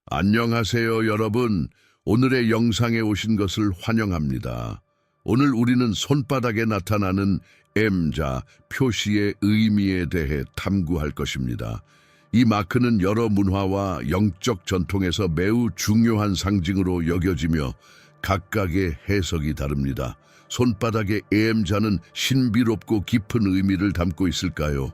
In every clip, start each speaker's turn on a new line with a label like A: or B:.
A: 안녕하세요, 여러분. 오늘의 영상에 오신 것을 환영합니다. 오늘 우리는 손바닥에 나타나는 M자 표시의 의미에 대해 탐구할 것입니다. 이 마크는 여러 문화와 영적 전통에서 매우 중요한 상징으로 여겨지며 각각의 해석이 다릅니다. 손바닥의 M자는 신비롭고 깊은 의미를 담고 있을까요?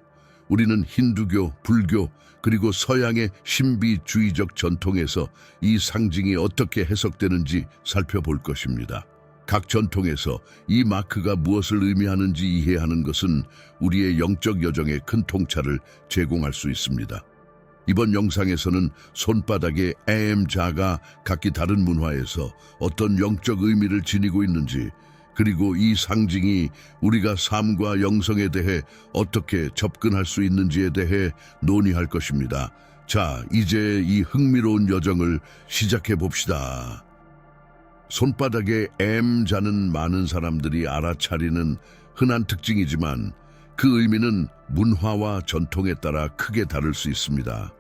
A: 우리는 힌두교, 불교, 그리고 서양의 신비주의적 전통에서 이 상징이 어떻게 해석되는지 살펴볼 것입니다. 각 전통에서 이 마크가 무엇을 의미하는지 이해하는 것은 우리의 영적 여정에 큰 통찰을 제공할 수 있습니다. 이번 영상에서는 손바닥의 M자가 각기 다른 문화에서 어떤 영적 의미를 지니고 있는지, 그리고 이 상징이 우리가 삶과 영성에 대해 어떻게 접근할 수 있는지에 대해 논의할 것입니다. 자, 이제 이 흥미로운 여정을 시작해 봅시다. 손바닥의 M자는 많은 사람들이 알아차리는 흔한 특징이지만 그 의미는 문화와 전통에 따라 크게 다를 수 있습니다.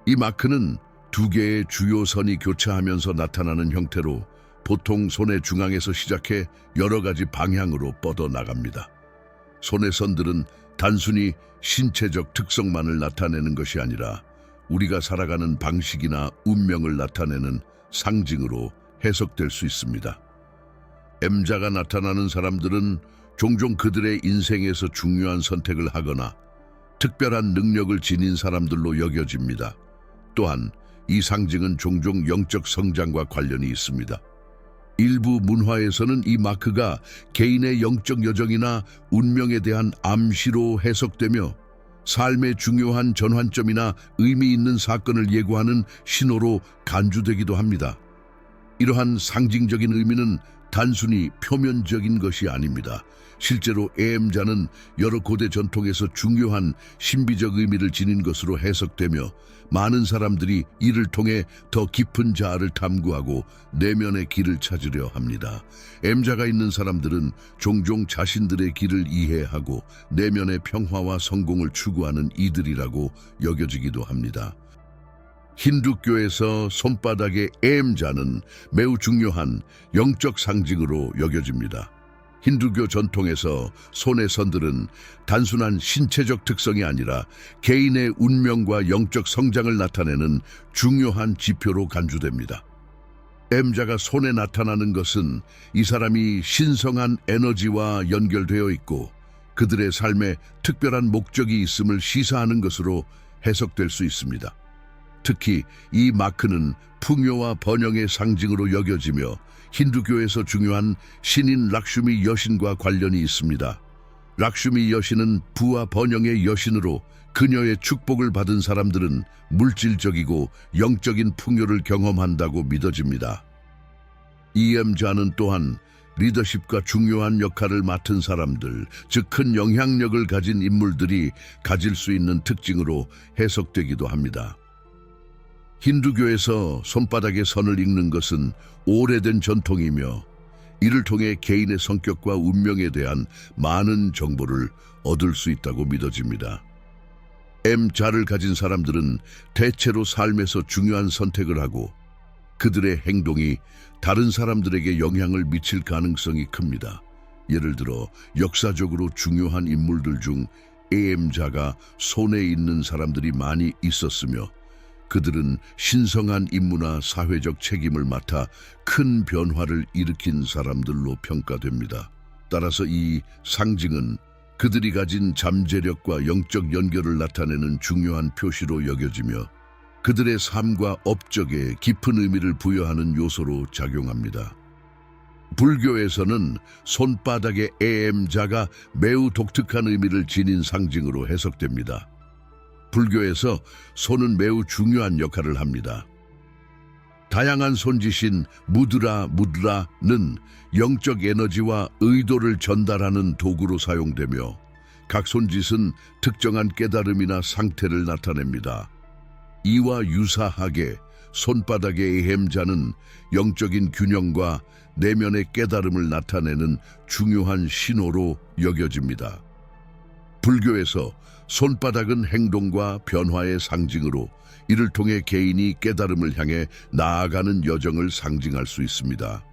A: 이 마크는 두 개의 주요 선이 교차하면서 나타나는 형태로 보통 손의 중앙에서 시작해 여러 가지 방향으로 뻗어나갑니다. 손의 선들은 단순히 신체적 특성만을 나타내는 것이 아니라 우리가 살아가는 방식이나 운명을 나타내는 상징으로 해석될 수 있습니다. M자가 나타나는 사람들은 종종 그들의 인생에서 중요한 선택을 하거나 특별한 능력을 지닌 사람들로 여겨집니다. 또한 이 상징은 종종 영적 성장과 관련이 있습니다. 일부 문화에서는 이 마크가 개인의 영적 여정이나 운명에 대한 암시로 해석되며 삶의 중요한 전환점이나 의미 있는 사건을 예고하는 신호로 간주되기도 합니다. 이러한 상징적인 의미는 단순히 표면적인 것이 아닙니다. 실제로 M자는 여러 고대 전통에서 중요한 신비적 의미를 지닌 것으로 해석되며 많은 사람들이 이를 통해 더 깊은 자아를 탐구하고 내면의 길을 찾으려 합니다. M자가 있는 사람들은 종종 자신들의 길을 이해하고 내면의 평화와 성공을 추구하는 이들이라고 여겨지기도 합니다. 힌두교에서 손바닥의 M자는 매우 중요한 영적 상징으로 여겨집니다. 힌두교 전통에서 손의 선들은 단순한 신체적 특성이 아니라 개인의 운명과 영적 성장을 나타내는 중요한 지표로 간주됩니다. M자가 손에 나타나는 것은 이 사람이 신성한 에너지와 연결되어 있고 그들의 삶에 특별한 목적이 있음을 시사하는 것으로 해석될 수 있습니다. 특히 이 마크는 풍요와 번영의 상징으로 여겨지며 힌두교에서 중요한 신인 락슈미 여신과 관련이 있습니다. 락슈미 여신은 부와 번영의 여신으로 그녀의 축복을 받은 사람들은 물질적이고 영적인 풍요를 경험한다고 믿어집니다. 이 M자는 또한 리더십과 중요한 역할을 맡은 사람들, 즉 큰 영향력을 가진 인물들이 가질 수 있는 특징으로 해석되기도 합니다. 힌두교에서 손바닥의 선을 읽는 것은 오래된 전통이며 이를 통해 개인의 성격과 운명에 대한 많은 정보를 얻을 수 있다고 믿어집니다. M자를 가진 사람들은 대체로 삶에서 중요한 선택을 하고 그들의 행동이 다른 사람들에게 영향을 미칠 가능성이 큽니다. 예를 들어 역사적으로 중요한 인물들 중 M자가 손에 있는 사람들이 많이 있었으며 그들은 신성한 임무나 사회적 책임을 맡아 큰 변화를 일으킨 사람들로 평가됩니다. 따라서 이 상징은 그들이 가진 잠재력과 영적 연결을 나타내는 중요한 표시로 여겨지며 그들의 삶과 업적에 깊은 의미를 부여하는 요소로 작용합니다. 불교에서는 손바닥의 M자가 매우 독특한 의미를 지닌 상징으로 해석됩니다. 불교에서 손은 매우 중요한 역할을 합니다. 다양한 손짓인 무드라는 영적 에너지와 의도를 전달하는 도구로 사용되며 각 손짓은 특정한 깨달음이나 상태를 나타냅니다. 이와 유사하게 손바닥의 M자는 영적인 균형과 내면의 깨달음을 나타내는 중요한 신호로 여겨집니다. 불교에서 손바닥은 행동과 변화의 상징으로 이를 통해 개인이 깨달음을 향해 나아가는 여정을 상징할 수 있습니다.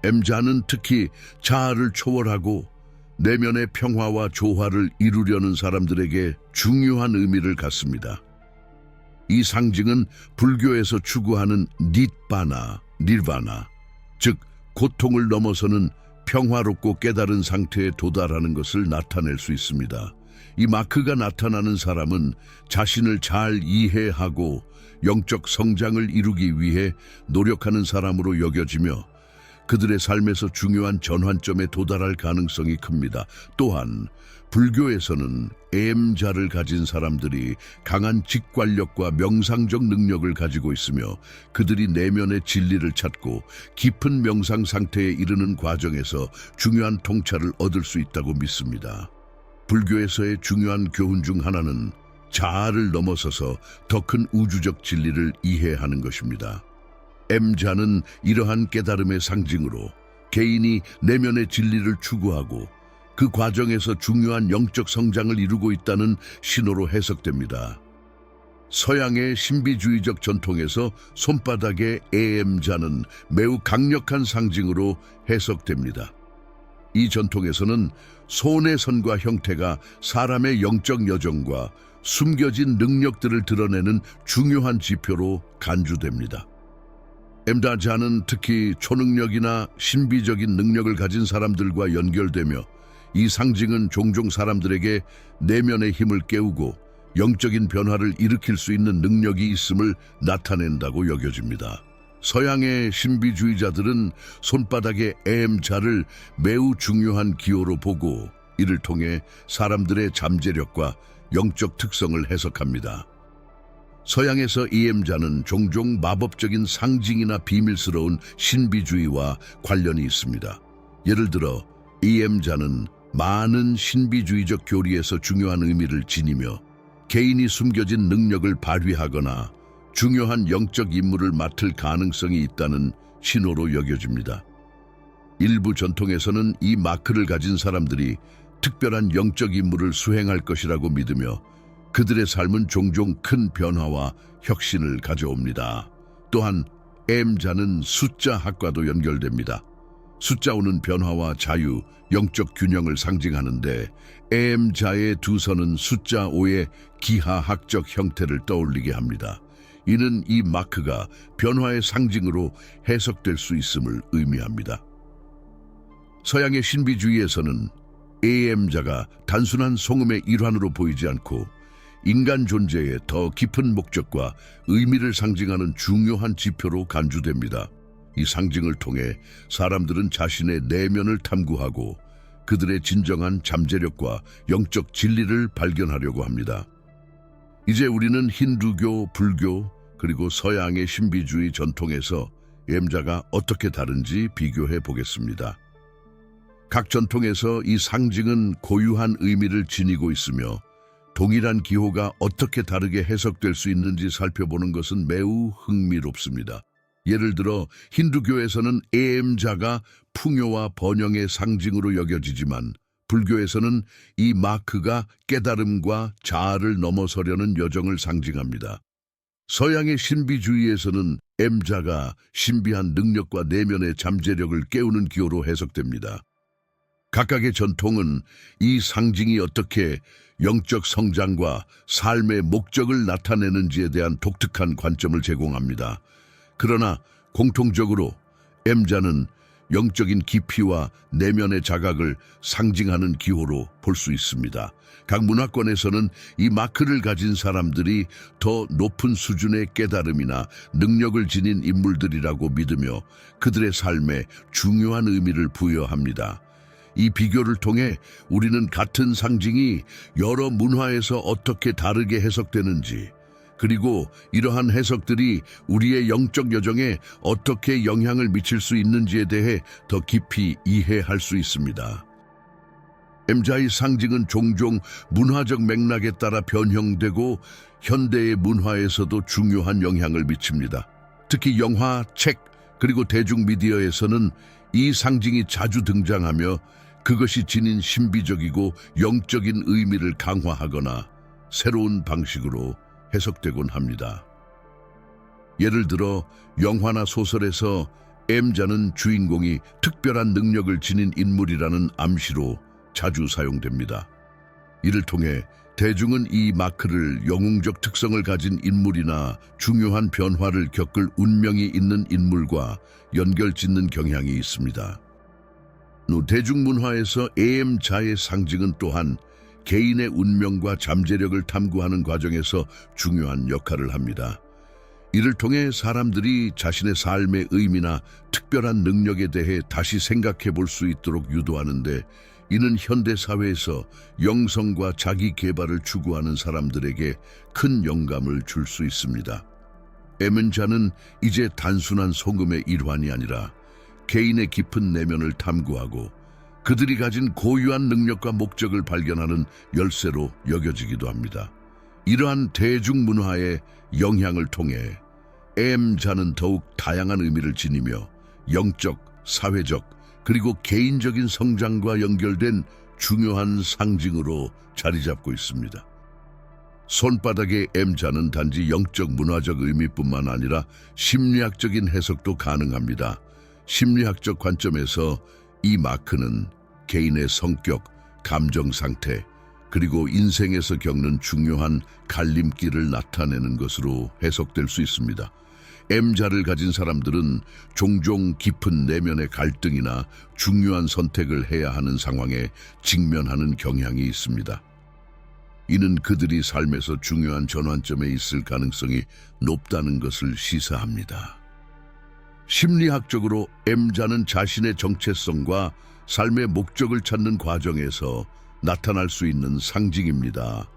A: M자는 특히 자아를 초월하고 내면의 평화와 조화를 이루려는 사람들에게 중요한 의미를 갖습니다. 이 상징은 불교에서 추구하는 니르바나, 즉 고통을 넘어서는 평화롭고 깨달은 상태에 도달하는 것을 나타낼 수 있습니다. 이 마크가 나타나는 사람은 자신을 잘 이해하고 영적 성장을 이루기 위해 노력하는 사람으로 여겨지며 그들의 삶에서 중요한 전환점에 도달할 가능성이 큽니다. 또한 불교에서는 M자를 가진 사람들이 강한 직관력과 명상적 능력을 가지고 있으며 그들이 내면의 진리를 찾고 깊은 명상 상태에 이르는 과정에서 중요한 통찰을 얻을 수 있다고 믿습니다. 불교에서의 중요한 교훈 중 하나는 자아를 넘어서서 더 큰 우주적 진리를 이해하는 것입니다. M자는 이러한 깨달음의 상징으로 개인이 내면의 진리를 추구하고 그 과정에서 중요한 영적 성장을 이루고 있다는 신호로 해석됩니다. 서양의 신비주의적 전통에서 손바닥의 M자는 매우 강력한 상징으로 해석됩니다. 이 전통에서는 손의 선과 형태가 사람의 영적 여정과 숨겨진 능력들을 드러내는 중요한 지표로 간주됩니다. M자는 특히 초능력이나 신비적인 능력을 가진 사람들과 연결되며 이 상징은 종종 사람들에게 내면의 힘을 깨우고 영적인 변화를 일으킬 수 있는 능력이 있음을 나타낸다고 여겨집니다. 서양의 신비주의자들은 손바닥의 M자를 매우 중요한 기호로 보고 이를 통해 사람들의 잠재력과 영적 특성을 해석합니다. 서양에서 이 M자는 종종 마법적인 상징이나 비밀스러운 신비주의와 관련이 있습니다. 예를 들어 이 M자는 많은 신비주의적 교리에서 중요한 의미를 지니며 개인이 숨겨진 능력을 발휘하거나 중요한 영적 임무를 맡을 가능성이 있다는 신호로 여겨집니다. 일부 전통에서는 이 마크를 가진 사람들이 특별한 영적 임무를 수행할 것이라고 믿으며 그들의 삶은 종종 큰 변화와 혁신을 가져옵니다. 또한 M자는 숫자학과도 연결됩니다. 숫자 5는 변화와 자유, 영적 균형을 상징하는데 M자의 두 선은 숫자 5의 기하학적 형태를 떠올리게 합니다. 이는 이 마크가 변화의 상징으로 해석될 수 있음을 의미합니다. 서양의 신비주의에서는 M자가 단순한 송음의 일환으로 보이지 않고 인간 존재의 더 깊은 목적과 의미를 상징하는 중요한 지표로 간주됩니다. 이 상징을 통해 사람들은 자신의 내면을 탐구하고 그들의 진정한 잠재력과 영적 진리를 발견하려고 합니다. 이제 우리는 힌두교, 불교, 그리고 서양의 신비주의 전통에서 M자가 어떻게 다른지 비교해 보겠습니다. 각 전통에서 이 상징은 고유한 의미를 지니고 있으며 동일한 기호가 어떻게 다르게 해석될 수 있는지 살펴보는 것은 매우 흥미롭습니다. 예를 들어 힌두교에서는 M자가 풍요와 번영의 상징으로 여겨지지만 불교에서는 이 마크가 깨달음과 자아를 넘어서려는 여정을 상징합니다. 서양의 신비주의에서는 M자가 신비한 능력과 내면의 잠재력을 깨우는 기호로 해석됩니다. 각각의 전통은 이 상징이 어떻게 영적 성장과 삶의 목적을 나타내는지에 대한 독특한 관점을 제공합니다. 그러나 공통적으로 M자는 영적인 깊이와 내면의 자각을 상징하는 기호로 볼 수 있습니다. 각 문화권에서는 이 마크를 가진 사람들이 더 높은 수준의 깨달음이나 능력을 지닌 인물들이라고 믿으며 그들의 삶에 중요한 의미를 부여합니다. 이 비교를 통해 우리는 같은 상징이 여러 문화에서 어떻게 다르게 해석되는지, 그리고 이러한 해석들이 우리의 영적 여정에 어떻게 영향을 미칠 수 있는지에 대해 더 깊이 이해할 수 있습니다. M자의 상징은 종종 문화적 맥락에 따라 변형되고 현대의 문화에서도 중요한 영향을 미칩니다. 특히 영화, 책, 그리고 대중미디어에서는 이 상징이 자주 등장하며 그것이 지닌 신비적이고 영적인 의미를 강화하거나 새로운 방식으로 해석되곤 합니다. 예를 들어 영화나 소설에서 M자는 주인공이 특별한 능력을 지닌 인물이라는 암시로 자주 사용됩니다. 이를 통해 대중은 이 마크를 영웅적 특성을 가진 인물이나 중요한 변화를 겪을 운명이 있는 인물과 연결짓는 경향이 있습니다. 대중문화에서 M자의 상징은 또한 개인의 운명과 잠재력을 탐구하는 과정에서 중요한 역할을 합니다. 이를 통해 사람들이 자신의 삶의 의미나 특별한 능력에 대해 다시 생각해 볼 수 있도록 유도하는데, 이는 현대 사회에서 영성과 자기 개발을 추구하는 사람들에게 큰 영감을 줄 수 있습니다. M자는 이제 단순한 속음의 일환이 아니라 개인의 깊은 내면을 탐구하고 그들이 가진 고유한 능력과 목적을 발견하는 열쇠로 여겨지기도 합니다. 이러한 대중문화의 영향을 통해 M자는 더욱 다양한 의미를 지니며 영적, 사회적, 그리고 개인적인 성장과 연결된 중요한 상징으로 자리 잡고 있습니다. 손바닥의 M자는 단지 영적 문화적 의미뿐만 아니라 심리학적인 해석도 가능합니다. 심리학적 관점에서 이 마크는 개인의 성격, 감정 상태, 그리고 인생에서 겪는 중요한 갈림길을 나타내는 것으로 해석될 수 있습니다. M자를 가진 사람들은 종종 깊은 내면의 갈등이나 중요한 선택을 해야 하는 상황에 직면하는 경향이 있습니다. 이는 그들이 삶에서 중요한 전환점에 있을 가능성이 높다는 것을 시사합니다. 심리학적으로 M자는 자신의 정체성과 삶의 목적을 찾는 과정에서 나타날 수 있는 상징입니다.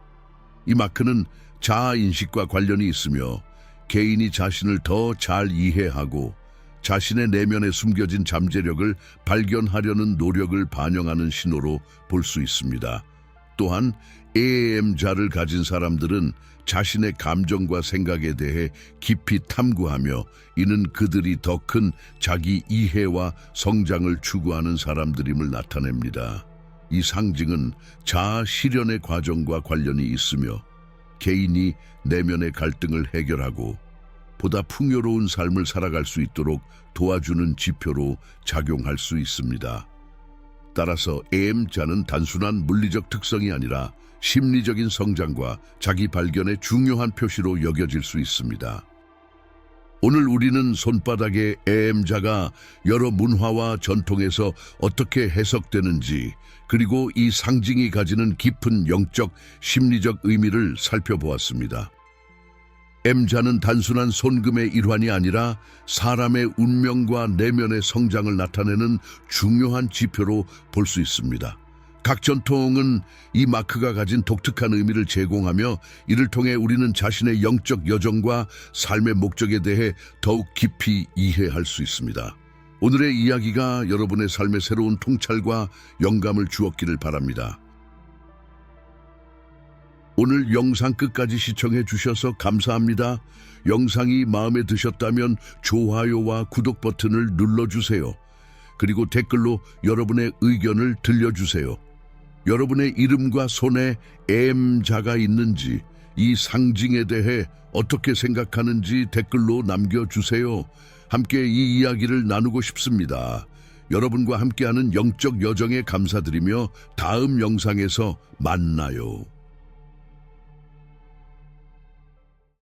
A: 이 마크는 자아인식과 관련이 있으며 개인이 자신을 더 잘 이해하고 자신의 내면에 숨겨진 잠재력을 발견하려는 노력을 반영하는 신호로 볼 수 있습니다. 또한 M자를 가진 사람들은 자신의 감정과 생각에 대해 깊이 탐구하며, 이는 그들이 더 큰 자기 이해와 성장을 추구하는 사람들임을 나타냅니다. 이 상징은 자아 실현의 과정과 관련이 있으며 개인이 내면의 갈등을 해결하고 보다 풍요로운 삶을 살아갈 수 있도록 도와주는 지표로 작용할 수 있습니다. 따라서 M자는 단순한 물리적 특성이 아니라 심리적인 성장과 자기 발견의 중요한 표시로 여겨질 수 있습니다. 오늘 우리는 손바닥의 M자가 여러 문화와 전통에서 어떻게 해석되는지, 그리고 이 상징이 가지는 깊은 영적, 심리적 의미를 살펴보았습니다. M자는 단순한 손금의 일환이 아니라 사람의 운명과 내면의 성장을 나타내는 중요한 지표로 볼 수 있습니다. 각 전통은 이 마크가 가진 독특한 의미를 제공하며, 이를 통해 우리는 자신의 영적 여정과 삶의 목적에 대해 더욱 깊이 이해할 수 있습니다. 오늘의 이야기가 여러분의 삶의 새로운 통찰과 영감을 주었기를 바랍니다. 오늘 영상 끝까지 시청해 주셔서 감사합니다. 영상이 마음에 드셨다면 좋아요와 구독 버튼을 눌러주세요. 그리고 댓글로 여러분의 의견을 들려주세요. 여러분의 이름과 손에 M자가 있는지, 이 상징에 대해 어떻게 생각하는지 댓글로 남겨주세요. 함께 이 이야기를 나누고 싶습니다. 여러분과 함께하는 영적 여정에 감사드리며 다음 영상에서 만나요.